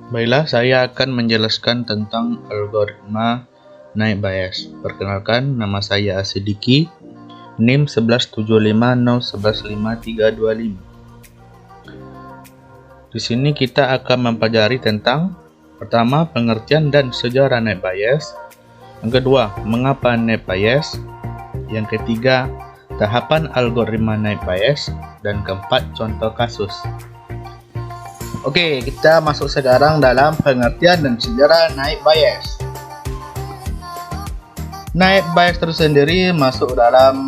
Baiklah, saya akan menjelaskan tentang algoritma naik bias. Perkenalkan, nama saya Asidiki, NIM 11750115325. Di sini kita akan mempelajari tentang pertama, pengertian dan sejarah naik bias. Yang kedua, mengapa naik bias. Yang ketiga, tahapan algoritma naik bias. Dan keempat, contoh kasus. Oke, kita masuk sekarang dalam pengertian dan sejarah naik bias. Naik bias tersendiri masuk dalam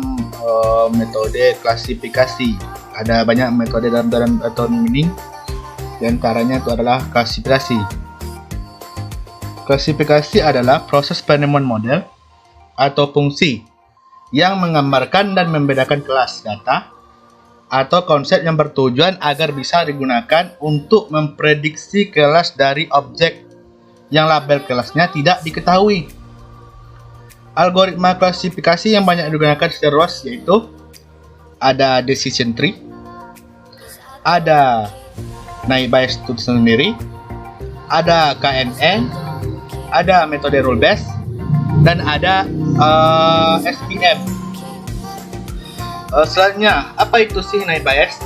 metode klasifikasi. Ada banyak metode dalam atau meaning. Di antaranya itu adalah klasifikasi. Klasifikasi adalah proses penemuan model atau fungsi yang menggambarkan dan membedakan kelas data atau konsep yang bertujuan agar bisa digunakan untuk memprediksi kelas dari objek yang label kelasnya tidak diketahui. Algoritma klasifikasi yang banyak digunakan secara luas yaitu ada decision tree, ada naik bias itu sendiri, ada KNN, ada metode rule based, dan ada SPM. Selanjutnya, apa itu sih naik bias?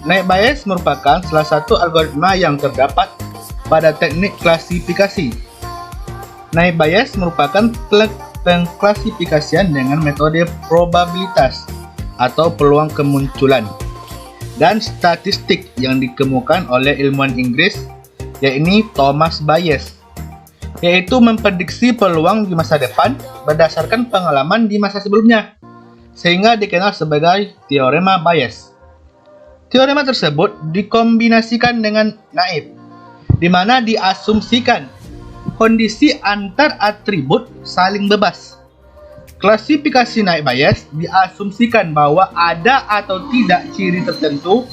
Naik bias merupakan salah satu algoritma yang terdapat pada teknik klasifikasi. Naik bias merupakan pengklasifikasian dengan metode probabilitas atau peluang kemunculan dan statistik yang dikemukakan oleh ilmuwan Inggris, yaitu Thomas Bayes, yaitu memprediksi peluang di masa depan berdasarkan pengalaman di masa sebelumnya, sehingga dikenal sebagai teorema Bayes. Teorema tersebut dikombinasikan dengan naif, di mana diasumsikan kondisi antar atribut saling bebas. Klasifikasi naik bias diasumsikan bahwa ada atau tidak ciri tertentu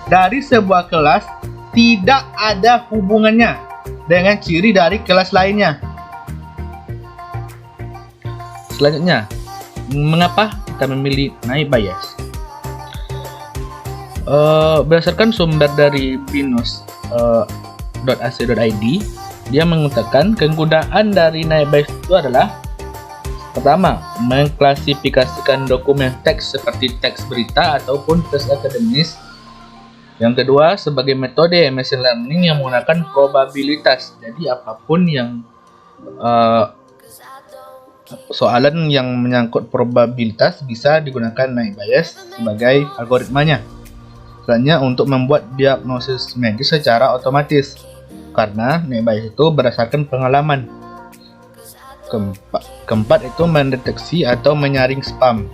dari sebuah kelas tidak ada hubungannya dengan ciri dari kelas lainnya. Selanjutnya, mengapa kita memilih naik bias? Berdasarkan sumber dari binus.ac.id, dia mengatakan kegunaan dari naik bias itu adalah: pertama, mengklasifikasikan dokumen teks seperti teks berita ataupun teks akademis. Yang kedua, sebagai metode machine learning yang menggunakan probabilitas. Jadi apapun yang soalan yang menyangkut probabilitas bisa digunakan naik bias sebagai algoritmanya. Selanjutnya, untuk membuat diagnosis medis secara otomatis, karena naik bias itu berdasarkan pengalaman. Keempat itu mendeteksi atau menyaring spam.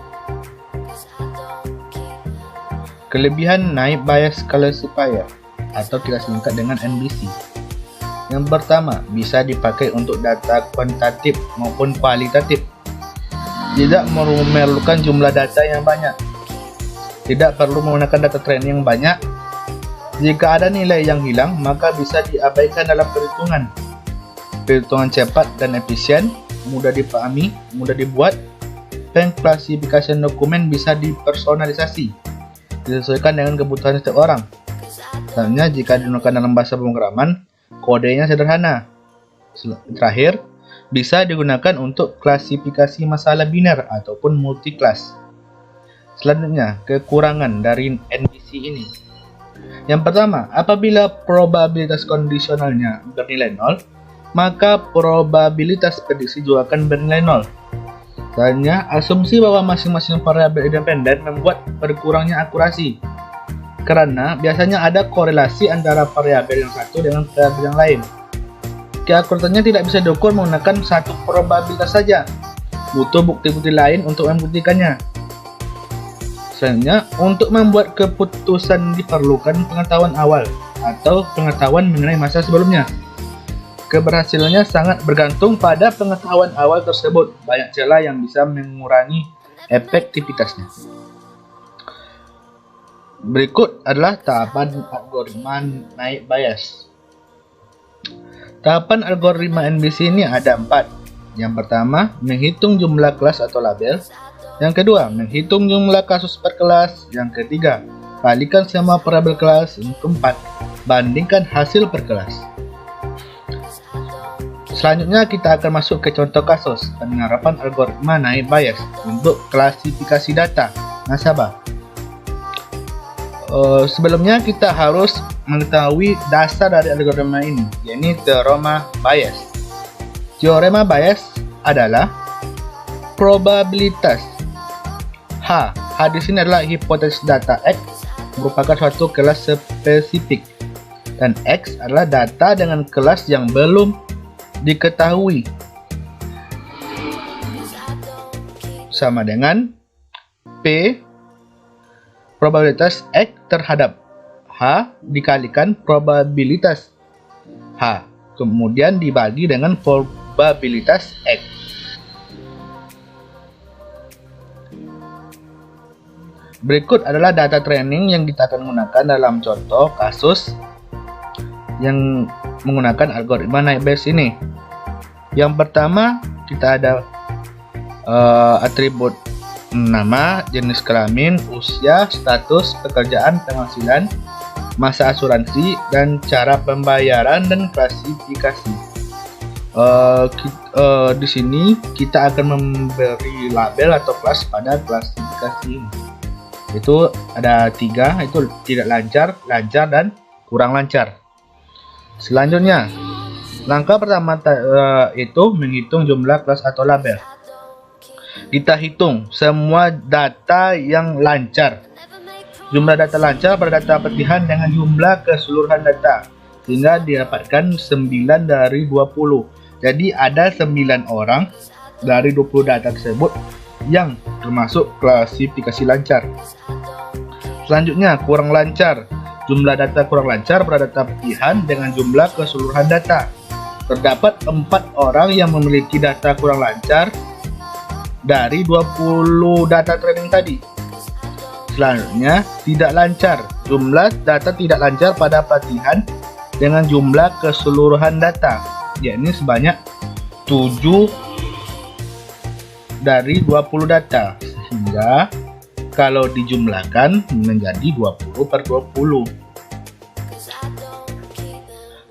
Kelebihan naik bias classifier atau kita singkat dengan NBC. Yang pertama, bisa dipakai untuk data kuantitatif maupun kualitatif. Tidak memerlukan jumlah data yang banyak. Tidak perlu menggunakan data training yang banyak. Jika ada nilai yang hilang, maka bisa diabaikan dalam perhitungan. Perhitungan cepat dan efisien, mudah dipahami, mudah dibuat. Pengklasifikasian dokumen bisa dipersonalisasi, disesuaikan dengan kebutuhan setiap orang. Misalnya, jika digunakan dalam bahasa pemrograman, kodenya sederhana. Terakhir, bisa digunakan untuk klasifikasi masalah biner ataupun multi-class. Selanjutnya, kekurangan dari NBC ini. Yang pertama, apabila probabilitas kondisionalnya bernilai 0, maka probabilitas prediksi juga akan bernilai 0. Selanjutnya, asumsi bahwa masing-masing variabel independen membuat berkurangnya akurasi, karena biasanya ada korelasi antara variabel yang satu dengan variabel yang lain. Keakuratannya tidak bisa diukur menggunakan satu probabilitas saja, butuh bukti-bukti lain untuk membuktikannya. Selanjutnya, untuk membuat keputusan diperlukan pengetahuan awal atau pengetahuan mengenai masa sebelumnya. Keberhasilannya sangat bergantung pada pengetahuan awal tersebut. Banyak celah yang bisa mengurangi efektivitasnya. Berikut adalah tahapan algoritma naik bias. Tahapan algoritma NBC ini ada 4. Yang pertama, menghitung jumlah kelas atau label. Yang kedua, menghitung jumlah kasus per kelas. Yang ketiga, kalikan semua variabel kelas. Yang keempat, bandingkan hasil per kelas. Selanjutnya kita akan masuk ke contoh kasus penerapan algoritma naib Bayes untuk klasifikasi data nasabah. Sebelumnya kita harus mengetahui dasar dari algoritma ini, yaitu teorema Bayes. Teorema Bayes adalah probabilitas H di sini adalah hipotesis data X merupakan suatu kelas spesifik dan X adalah data dengan kelas yang belum diketahui, sama dengan P probabilitas X terhadap H dikalikan probabilitas H kemudian dibagi dengan probabilitas X. Berikut adalah data training yang kita akan gunakan dalam contoh kasus yang menggunakan algoritma naib Bayes ini. Yang pertama kita ada atribut nama, jenis kelamin, usia, status, pekerjaan, penghasilan, masa asuransi, dan cara pembayaran dan klasifikasi. Di sini kita akan memberi label atau kelas pada klasifikasi ini. Itu ada 3, itu tidak lancar, lancar, dan kurang lancar. Selanjutnya, langkah pertama itu menghitung jumlah kelas atau label. Kita hitung semua data yang lancar. Jumlah data lancar pada data petihan dengan jumlah keseluruhan data, sehingga didapatkan 9 dari 20. Jadi ada 9 orang dari 20 data tersebut yang termasuk klasifikasi lancar. Selanjutnya, kurang lancar. Jumlah data kurang lancar pada data petihan dengan jumlah keseluruhan data. Terdapat 4 orang yang memiliki data kurang lancar dari 20 data training tadi. Selanjutnya, tidak lancar. Jumlah data tidak lancar pada petihan dengan jumlah keseluruhan data, yakni sebanyak 7 dari 20 data, sehingga kalau dijumlahkan menjadi 20/20.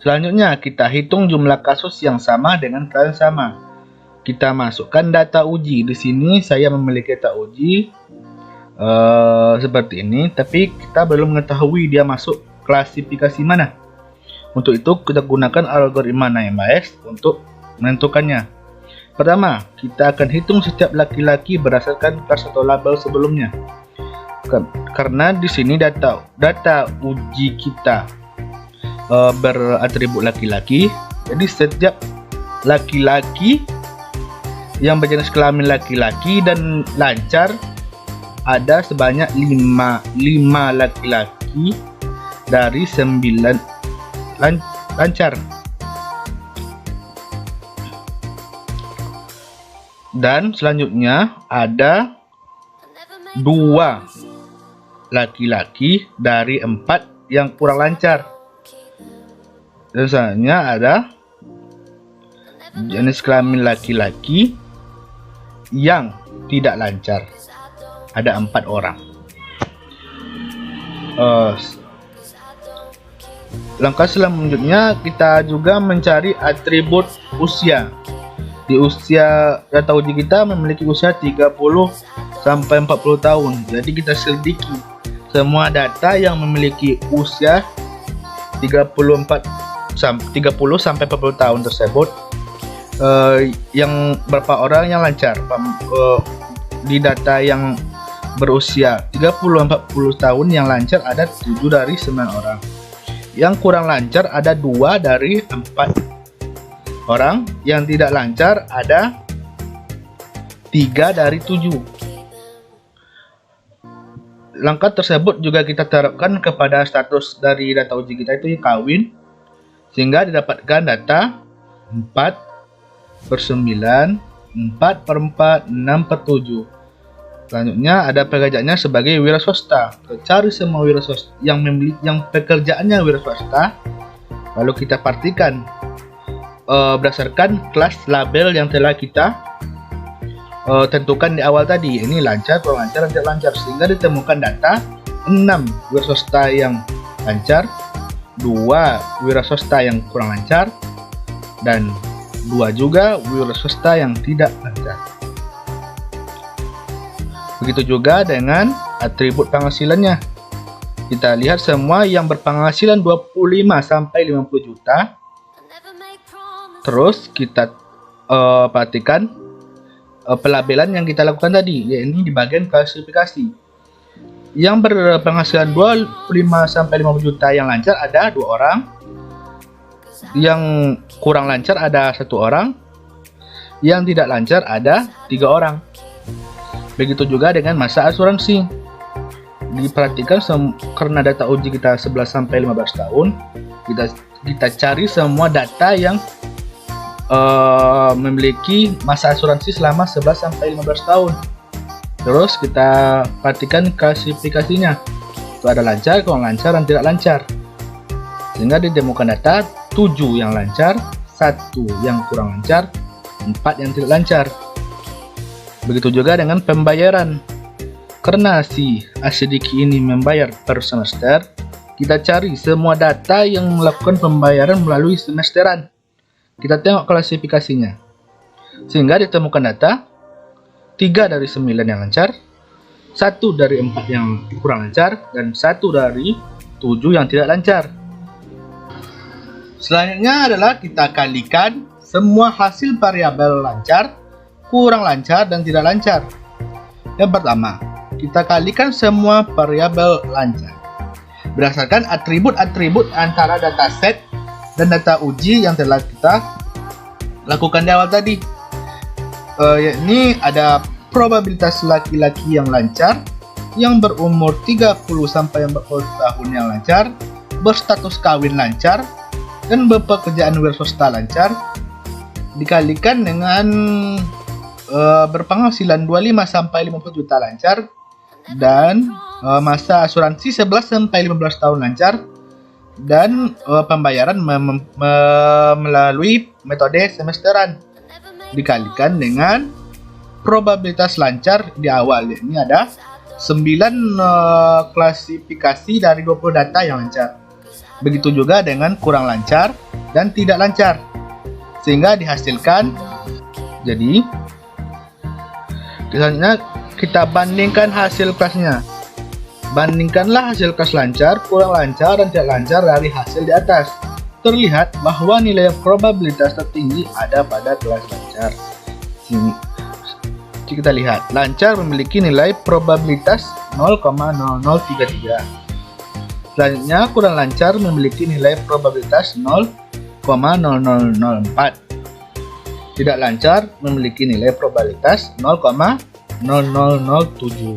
Selanjutnya kita hitung jumlah kasus yang sama dengan kelas yang sama. Kita masukkan data uji. Di sini saya memiliki data uji seperti ini, tapi kita belum mengetahui dia masuk klasifikasi mana. Untuk itu kita gunakan algoritma naib Bayes untuk menentukannya. Pertama, kita akan hitung setiap laki-laki berdasarkan kelas atau label sebelumnya. Karena di sini data uji kita beratribut laki-laki, jadi setiap laki-laki yang berjenis kelamin laki-laki dan lancar ada sebanyak 5 laki-laki dari 9 lancar. Dan selanjutnya ada 2 laki-laki dari 4 yang kurang lancar. Dan selanjutnya ada jenis kelamin laki-laki yang tidak lancar. Ada 4 orang. Langkah selanjutnya kita juga mencari atribut usia. Di usia data uji kita memiliki usia 30 sampai 40 tahun. Jadi kita selidiki semua data yang memiliki usia 30 sampai 40 tahun tersebut, yang berapa orang yang lancar. Di data yang berusia 30-40 tahun yang lancar ada 7 dari 9 orang. Yang kurang lancar ada 2 dari 4 orang. Yang tidak lancar ada 3 dari 7. Langkah tersebut juga kita terapkan kepada status dari data uji kita, itu kawin, sehingga didapatkan data 4/9, 4/4, 6/7. Selanjutnya ada pekerjaannya sebagai wira swasta. Kita cari semua wira swasta yang pekerjaannya wira swasta, lalu kita partikan berdasarkan kelas label yang telah kita tentukan di awal tadi. Ini lancar, kurang lancar, tidak lancar, sehingga ditemukan data 6 wira swasta yang lancar, 2 wira swasta yang kurang lancar, dan 2 juga wira swasta yang tidak lancar. Begitu juga dengan atribut penghasilannya. Kita lihat semua yang berpenghasilan 25 sampai 50 juta. Terus kita perhatikan pelabelan yang kita lakukan tadi, yaitu di bagian klasifikasi. Yang berpenghasilan 25 sampai 50 juta yang lancar ada 2 orang. Yang kurang lancar ada 1 orang. Yang tidak lancar ada 3 orang. Begitu juga dengan masa asuransi. Diperhatikan karena data uji kita 11 sampai 15 tahun, kita cari semua data yang memiliki masa asuransi selama 11 sampai 15 tahun. Terus kita perhatikan klasifikasinya. Itu ada lancar, kurang lancar, dan tidak lancar. Sehingga ditemukan data 7 yang lancar, 1 yang kurang lancar, 4 yang tidak lancar. Begitu juga dengan pembayaran. Karena si Asidiki ini membayar per semester, kita cari semua data yang melakukan pembayaran melalui semesteran. Kita tengok klasifikasinya. Sehingga ditemukan data 3 dari 9 yang lancar, 1 dari 4 yang kurang lancar, dan 1 dari 7 yang tidak lancar. Selanjutnya adalah kita kalikan semua hasil variabel lancar, kurang lancar, dan tidak lancar. Yang pertama, kita kalikan semua variabel lancar berdasarkan atribut-atribut antara dataset dan data uji yang telah kita lakukan di awal tadi. Yakni ada probabilitas laki-laki yang lancar, yang berumur 30 sampai 40 tahun yang lancar, berstatus kawin lancar, dan bepekerjaan wira swasta lancar, dikalikan dengan berpenghasilan 25 sampai 50 juta lancar, dan masa asuransi 11 sampai 15 tahun lancar, dan pembayaran melalui metode semesteran, dikalikan dengan probabilitas lancar di awal. Ini ada 9 klasifikasi dari 20 data yang lancar. Begitu juga dengan kurang lancar dan tidak lancar, sehingga dihasilkan. Jadi selanjutnya kita bandingkan hasil kelasnya. Bandingkanlah hasil kelas lancar, kurang lancar, dan tidak lancar dari hasil di atas. Terlihat bahwa nilai probabilitas tertinggi ada pada kelas lancar. Sini kita lihat, lancar memiliki nilai probabilitas 0,0033. Selanjutnya, kurang lancar memiliki nilai probabilitas 0,0004. Tidak lancar memiliki nilai probabilitas 0,0007.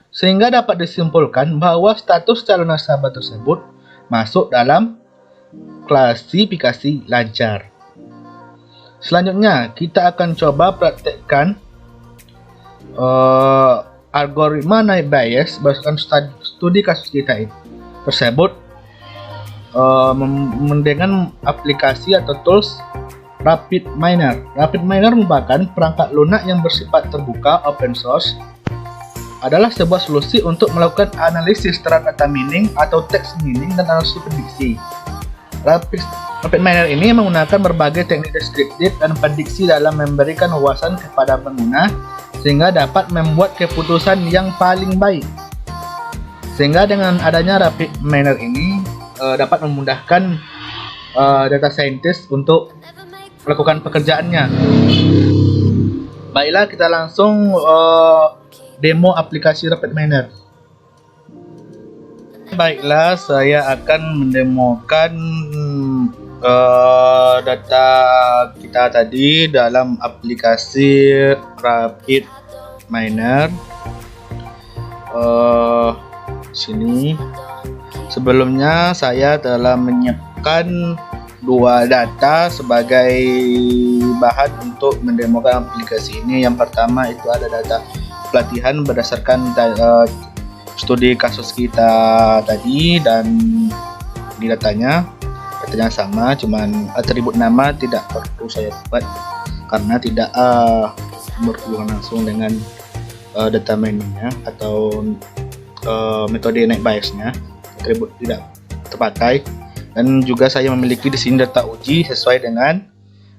Sehingga dapat disimpulkan bahwa status calon nasabah tersebut masuk dalam klasifikasi lancar. Selanjutnya, kita akan coba praktekkan algoritma naik bias berdasarkan studi kasus kita tersebut dengan aplikasi atau tools RapidMiner. RapidMiner merupakan perangkat lunak yang bersifat terbuka, open source, adalah sebuah solusi untuk melakukan analisis terhadap data mining atau text mining dan analisis prediksi. RapidMiner ini menggunakan berbagai teknik deskriptif dan prediksi dalam memberikan wawasan kepada pengguna sehingga dapat membuat keputusan yang paling baik. Sehingga dengan adanya RapidMiner ini dapat memudahkan data scientist untuk melakukan pekerjaannya. Baiklah, kita langsung demo aplikasi RapidMiner. Baiklah, saya akan mendemokan data kita tadi dalam aplikasi RapidMiner. Sini. Sebelumnya saya telah menyiapkan 2 data sebagai bahan untuk mendemokan aplikasi ini. Yang pertama itu ada data pelatihan berdasarkan studi kasus kita tadi, dan di datanya sama, cuman atribut nama tidak perlu saya buat karena tidak berhubungan langsung dengan data mainnya atau metode naik biasnya. Atribut tidak terpakai. Dan juga saya memiliki di sini data uji sesuai dengan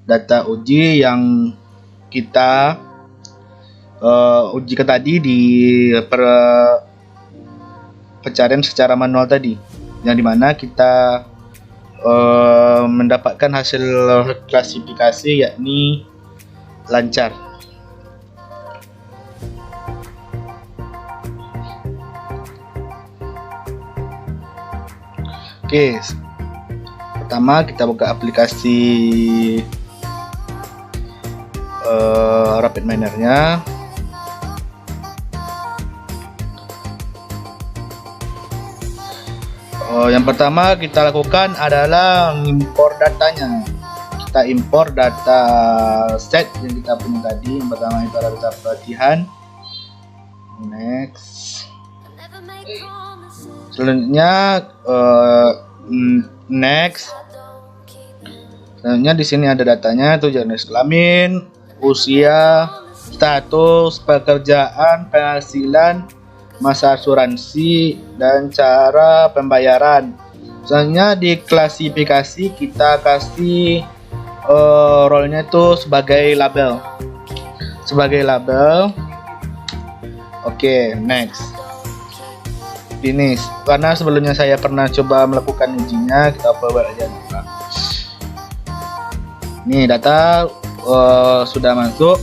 data uji yang kita ujikan tadi di pencarian secara manual tadi, yang dimana kita mendapatkan hasil klasifikasi yakni lancar. Oke, pertama kita buka aplikasi Rapid Miner-nya. Yang pertama kita lakukan adalah impor datanya. Kita impor data set yang kita punya tadi. Yang pertama itu adalah data pelatihan. Next. Selanjutnya next. Selanjutnya di sini ada datanya, itu jenis kelamin, usia, status, pekerjaan, penghasilan, masa asuransi, dan cara pembayaran. Selanjutnya di klasifikasi kita kasih role-nya itu sebagai label. Oke, next. Finish. Karena sebelumnya saya pernah coba melakukan ujinya, kita coba aja. Nih data sudah masuk.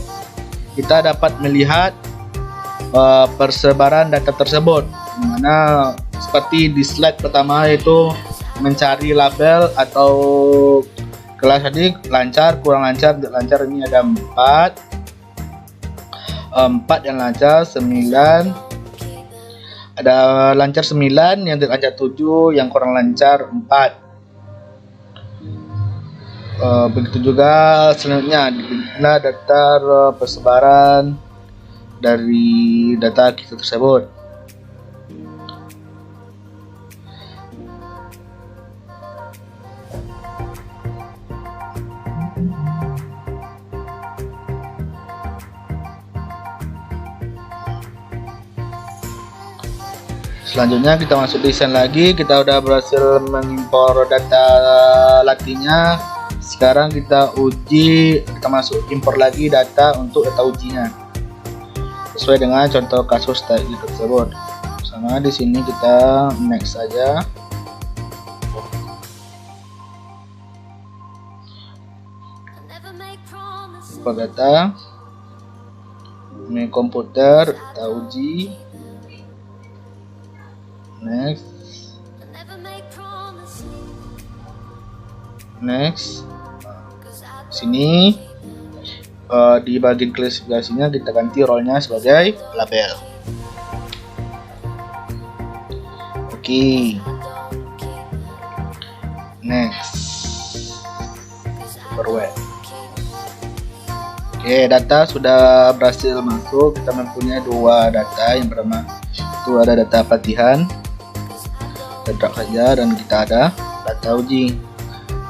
Kita dapat melihat persebaran data tersebut, dimana seperti di slide pertama itu mencari label atau kelas tadi lancar, kurang lancar, tidak lancar. Ini ada 4 yang lancar, 9 ada lancar 9, yang tidak lancar 7, yang kurang lancar 4. Begitu juga selanjutnya adalah daftar persebaran dari data kita tersebut. Selanjutnya kita masuk desain lagi. Kita udah berhasil mengimpor data latihnya. Sekarang kita uji, kita masuk impor lagi data untuk data ujinya sesuai dengan contoh kasus tadi tersebut. Sama di sini kita next saja. Impor data, ini komputer, kita uji. Next. Sini di bagian klasifikasinya kita ganti role-nya sebagai label. Oke. Next. Forward. Oke, data sudah berhasil masuk. Kita mempunyai 2 data. Yang pertama itu ada data pelatihan. Kita drag saja dan kita ada data uji.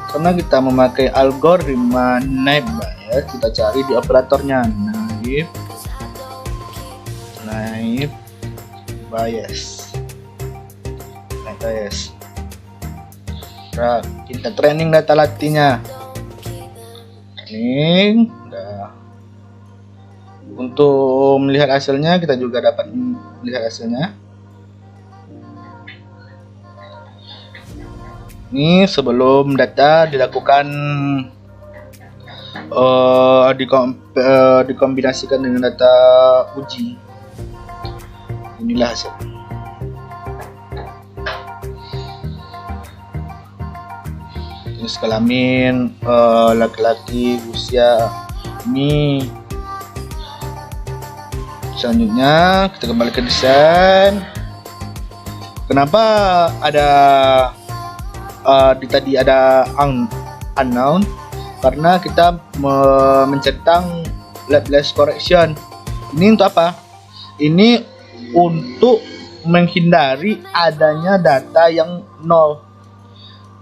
Karena kita memakai algoritma naive Bayes, kita cari di operatornya naive Bayes. Nah, kita training data latihnya. Untuk melihat hasilnya, kita juga dapat melihat hasilnya. Ini sebelum data dilakukan dikombinasikan dengan data uji. Inilah hasil. Jenis kelamin, laki-laki, usia. Ini selanjutnya kita kembali ke desain. Kenapa ada tadi ada unknown? Karena kita mencentang labeless correction. Ini untuk apa? Ini untuk menghindari adanya data yang nol.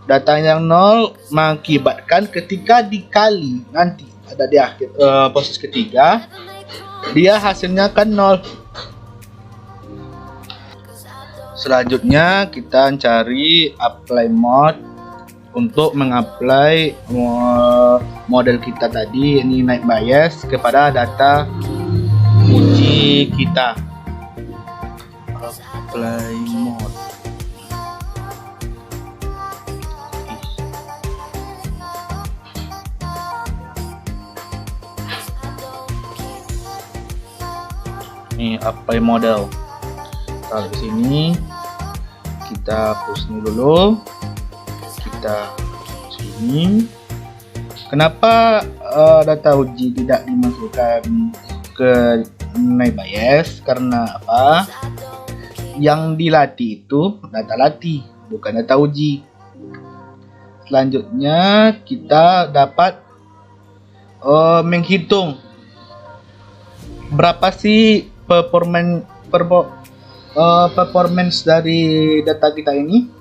Data yang nol mengakibatkan ketika dikali nanti ada di akhir proses ketiga, dia hasilnya kan nol. Selanjutnya kita cari apply mode. untuk mengapply model kita tadi, ini naik bias kepada data uji kita. Apply mode. Ini apply model. Taruh di sini. Kita hapus ini dulu. Kita sini. Kenapa data uji tidak dimasukkan ke nilai bias? Karena apa? Yang dilatih itu data latih, bukan data uji. Selanjutnya kita dapat menghitung berapa sih performance dari data kita ini.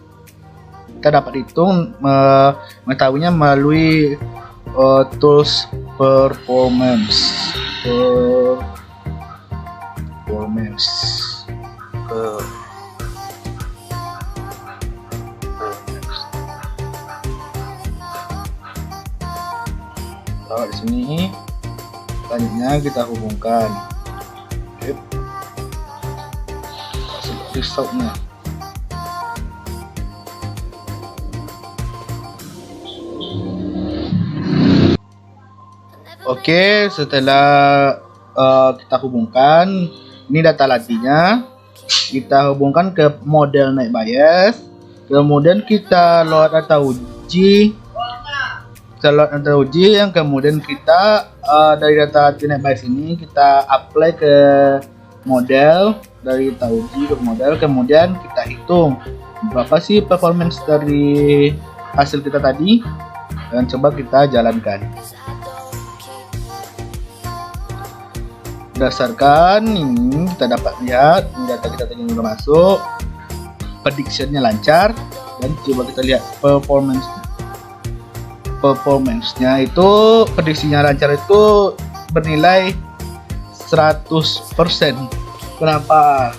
Kita dapat hitung mengetahuinya melalui tools performance. Taruh di sini. Selanjutnya kita hubungkan. Kasih resultnya. Oke, setelah kita hubungkan, ini data latihnya, kita hubungkan ke model naik bias, kemudian kita load data uji, yang kemudian kita dari data latih naik bias ini kita apply ke model, dari data uji ke model, kemudian kita hitung berapa sih performance dari hasil kita tadi, dan coba kita jalankan. Berdasarkan ini kita dapat lihat data kita tadi sudah masuk, prediction-nya lancar, dan coba kita lihat performance-nya itu, prediksinya lancar itu bernilai 100%. Kenapa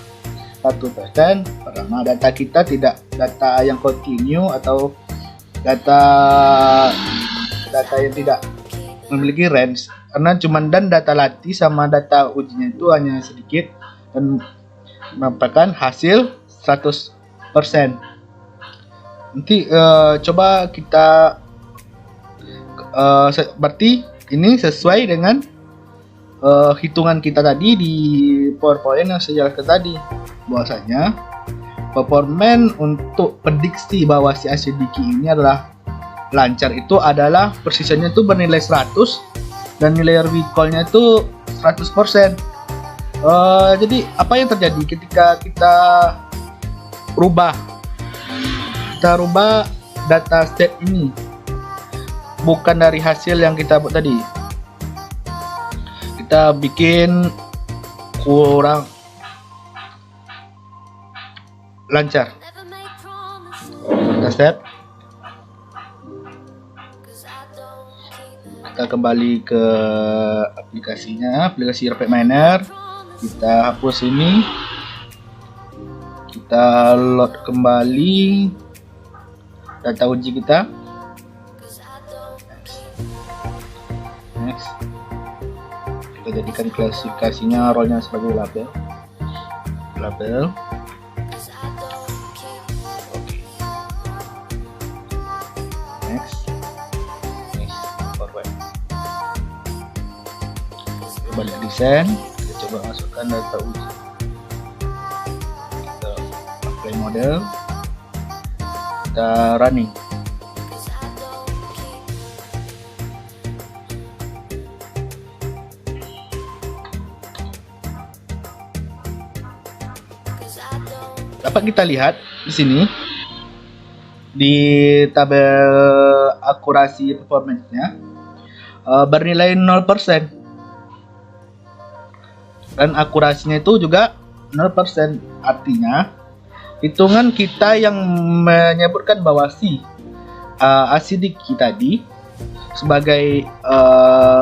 100%? Karena data kita tidak data yang continue atau data yang tidak memiliki range, karena cuman dan data latih sama data ujinya itu hanya sedikit dan merupakan hasil 100%. Nanti coba kita berarti ini sesuai dengan hitungan kita tadi di PowerPoint yang saya jelaskan tadi, bahwasanya performance untuk prediksi bahwa si acidic ini adalah lancar itu adalah precisionnya itu bernilai 100 dan nilai recall-nya itu 100%. Jadi apa yang terjadi ketika kita rubah data state ini, bukan dari hasil yang kita buat tadi, kita bikin kurang lancar. Kita set, kita kembali ke aplikasinya, aplikasi Rapid Miner, kita hapus ini, kita load kembali data uji kita. Next, kita jadikan klasifikasinya role-nya sebagai label. Balik desain, kita coba masukkan data uji, kita apply model, kita running. Dapat kita lihat di sini di tabel akurasi performance-nya bernilai 0%. Dan akurasinya itu juga 0%. Artinya hitungan kita yang menyebutkan bahwa si acidic tadi sebagai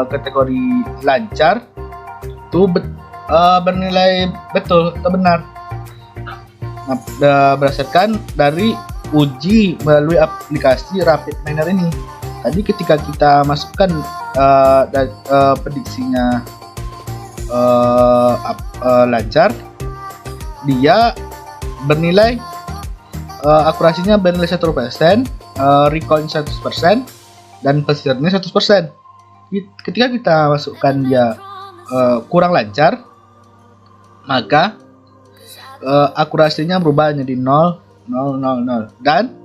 kategori lancar itu bernilai betul atau benar. Nah, berdasarkan dari uji melalui aplikasi Rapid Miner ini. Tadi ketika kita masukkan prediksinya lancar, dia bernilai akurasinya bernilai 1%, recall 100%, dan precisionnya 100%. Ketika kita masukkan dia kurang lancar, maka akurasinya berubah menjadi 0, 0, 0, 0. Dan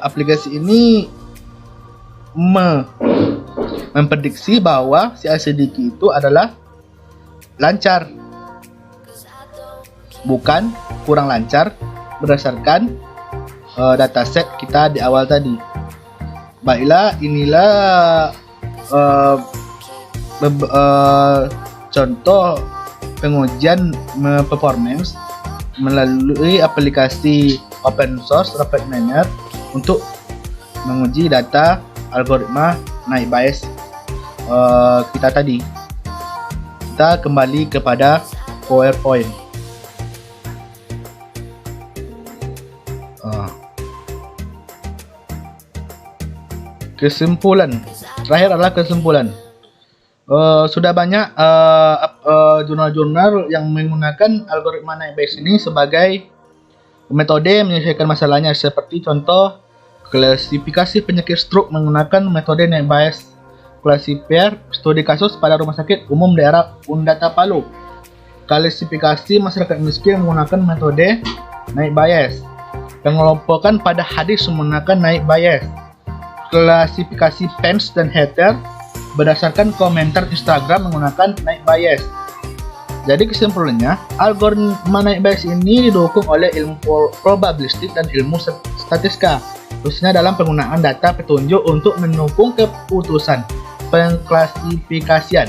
aplikasi ini memprediksi bahwa si ACDQ itu adalah lancar, bukan kurang lancar, berdasarkan dataset kita di awal tadi. Baiklah, inilah contoh pengujian performance melalui aplikasi open source Rapid Miner untuk menguji data algoritma naik bias kita tadi. Kita kembali kepada PowerPoint. Kesimpulan terakhir adalah kesimpulan. Sudah banyak jurnal-jurnal yang menggunakan algoritma naik bias ini sebagai metode menyelesaikan masalahnya, seperti contoh klasifikasi penyakit stroke menggunakan metode naik bias, klasifier studi kasus pada Rumah Sakit Umum Daerah Undata Palu, klasifikasi masyarakat miskin menggunakan metode naik bias, pengelompokan pada hadis menggunakan naik bias, klasifikasi fans dan hater berdasarkan komentar Instagram menggunakan naik bias. Jadi kesimpulannya, algoritma naik bias ini didukung oleh ilmu probabilistik dan ilmu statistika, khususnya dalam penggunaan data petunjuk untuk mendukung keputusan pengklasifikasian.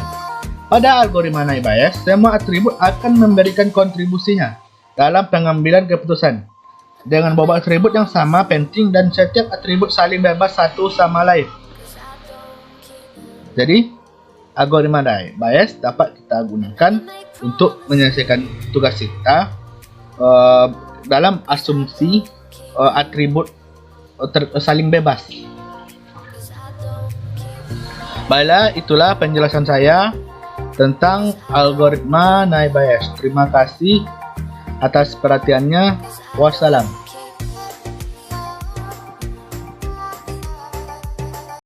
Pada algoritma naik bias, semua atribut akan memberikan kontribusinya dalam pengambilan keputusan dengan bobot atribut yang sama penting dan setiap atribut saling bebas satu sama lain. Jadi, algoritma naik bias dapat kita gunakan untuk menyelesaikan tugas kita dalam asumsi atribut saling bebas. Baiklah, itulah penjelasan saya tentang algoritma naik bias. Terima kasih atas perhatiannya. Wassalam.